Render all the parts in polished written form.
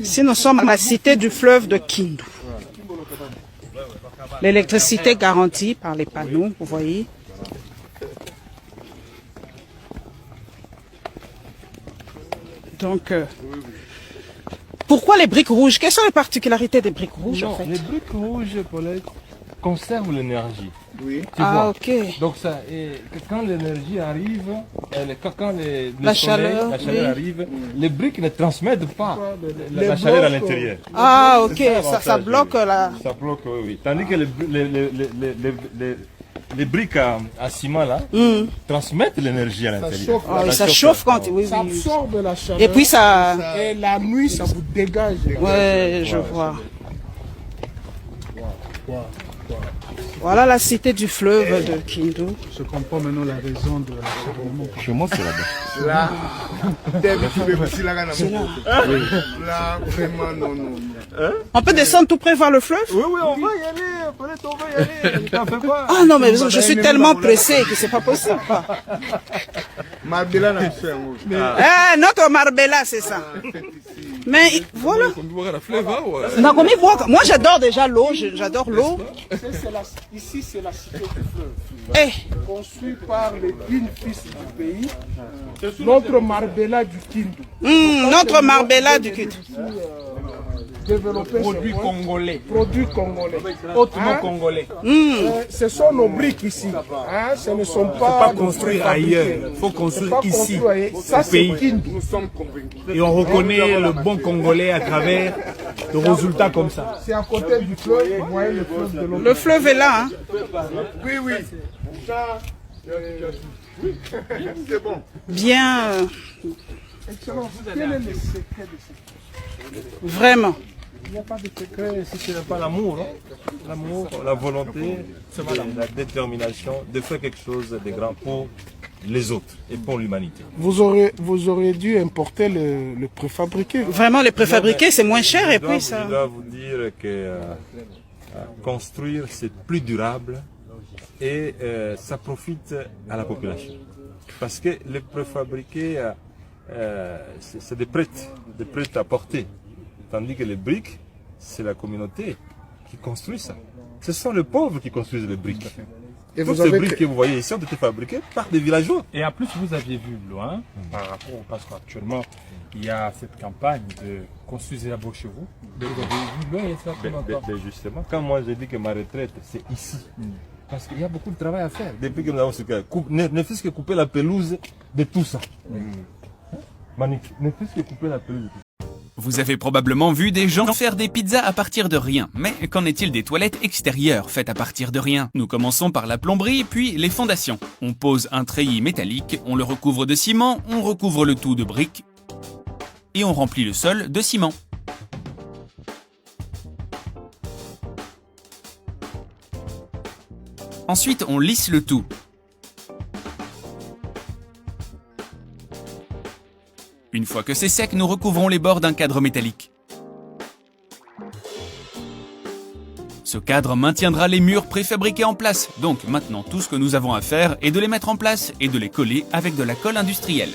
Ici, nous sommes à la cité du fleuve de Kindu. L'électricité garantie par les panneaux, vous voyez. Donc, pourquoi les briques rouges? Quelles sont les particularités des briques rouges en fait? Les briques rouges, Paulette, conservent l'énergie. Oui. Tu vois. Ok. Donc ça, quand l'énergie arrive, quand La chaleur arrive, les briques ne transmettent pas la chaleur à l'intérieur. Ah, ok, ça oui. bloque la... Ça bloque, oui. Tandis que les briques à ciment là transmettent l'énergie à l'intérieur. Ça chauffe quand... Oui, Ça oui. absorbe la chaleur. Et puis ça... Et la nuit, ça vous dégage. Ouais, je vois. Voilà la cité du fleuve de Kindu. Je comprends maintenant la raison de l'acharnement. Chez moi, c'est là-bas. Là, là, vraiment, non. On peut descendre tout près voir le fleuve? Oui, on va y aller. Paulette, on va y aller. T'en fais pas. Ah non, mais je suis tellement pressé que c'est pas possible. Marbella n'a fait Notre Marbella, c'est ça. Mais voilà. Hein, Moi, j'adore déjà l'eau. J'adore l'eau. Ici, c'est la cité du fleuve. Eh, Construit par les dignes fils du pays. Notre Marbella du Kindu. notre Marbella du Kindu. Développé Produits congolais, produits congolais. hautement congolais. Ce sont nos briques ici. Hein, ce ne sont pas Construire ailleurs, il faut construire ici, Ça, au c'est pays. Kindu. Et on reconnaît le bon congolais à travers de résultats comme ça. C'est à côté du fleuve. Vous voyez le fleuve de l'autre. Le fleuve est là. Hein. Oui. Ça, c'est bon. Bien. Excellent. Quel est le secret de ça? Vraiment. il n'y a pas de secret si ce n'est pas l'amour. L'amour, la volonté, la détermination de faire quelque chose de grand pour les autres et pour l'humanité. Vous auriez dû importer le préfabriqué. Vraiment, les préfabriqués, c'est moins cher et puis Je ça. dois vous dire que construire, c'est plus durable et ça profite à la population. Parce que les préfabriqués, c'est des prêts à porter. Tandis que les briques, c'est la communauté qui construit ça. Ce sont les pauvres qui construisent les briques. Et Toutes ces briques que vous voyez ici ont été fabriquées par des villageois. Et en plus, vous aviez vu loin, par rapport, parce qu'actuellement, il y a cette campagne de construire d'abord chez vous. Vous avez vu loin, il y a ça longtemps. Justement, quand moi j'ai dit que ma retraite, c'est ici. Parce qu'il y a beaucoup de travail à faire. Depuis que nous avons ce cas, ne fût-ce que couper la pelouse de tout ça. Magnifique. Ne fût-ce que couper la pelouse de tout ça. Vous avez probablement vu des gens faire des pizzas à partir de rien. Mais qu'en est-il des toilettes extérieures faites à partir de rien? Nous commençons par la plomberie, puis les fondations. On pose un treillis métallique, on le recouvre de ciment, on recouvre le tout de briques et on remplit le sol de ciment. Ensuite, on lisse le tout. Une fois que c'est sec, nous recouvrons les bords d'un cadre métallique. Ce cadre maintiendra les murs préfabriqués en place. Donc maintenant, tout ce que nous avons à faire est de les mettre en place et de les coller avec de la colle industrielle.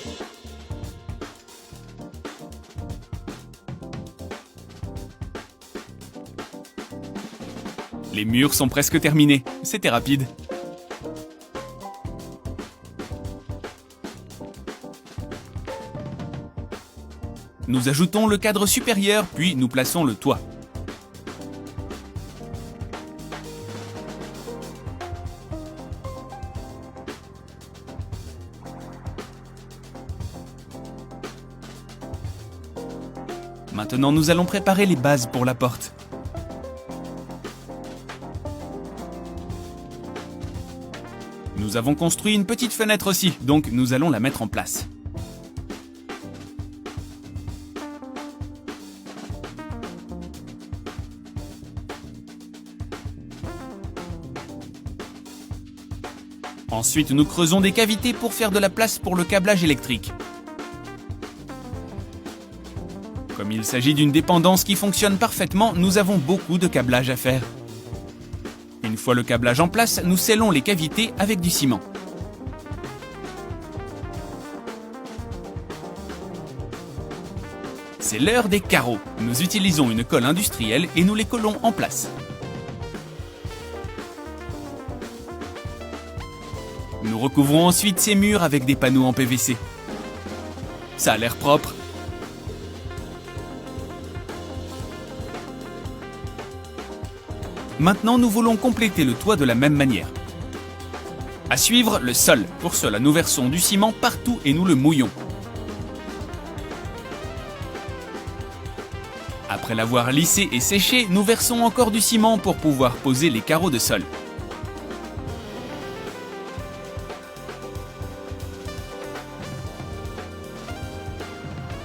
Les murs sont presque terminés. C'était rapide. Nous ajoutons le cadre supérieur, puis nous plaçons le toit. Maintenant, nous allons préparer les bases pour la porte. Nous avons construit une petite fenêtre aussi, donc nous allons la mettre en place. Ensuite, nous creusons des cavités pour faire de la place pour le câblage électrique. Comme il s'agit d'une dépendance qui fonctionne parfaitement, nous avons beaucoup de câblage à faire. Une fois le câblage en place, nous scellons les cavités avec du ciment. C'est l'heure des carreaux. Nous utilisons une colle industrielle et nous les collons en place. Nous recouvrons ensuite ces murs avec des panneaux en PVC. Ça a l'air propre. Maintenant, nous voulons compléter le toit de la même manière. À suivre, le sol. Pour cela, nous versons du ciment partout et nous le mouillons. Après l'avoir lissé et séché, nous versons encore du ciment pour pouvoir poser les carreaux de sol.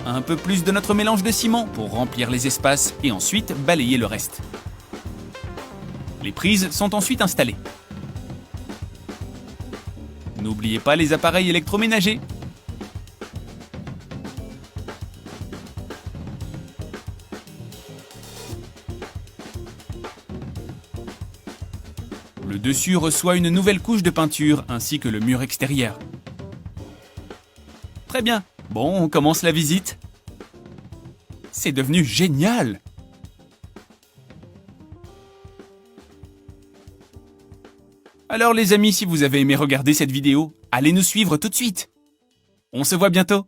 Un peu plus de notre mélange de ciment pour remplir les espaces et ensuite balayer le reste. Les prises sont ensuite installées. N'oubliez pas les appareils électroménagers. Le dessus reçoit une nouvelle couche de peinture ainsi que le mur extérieur. Très bien. Bon, on commence la visite. C'est devenu génial! Alors les amis, si vous avez aimé regarder cette vidéo, allez nous suivre tout de suite. On se voit bientôt.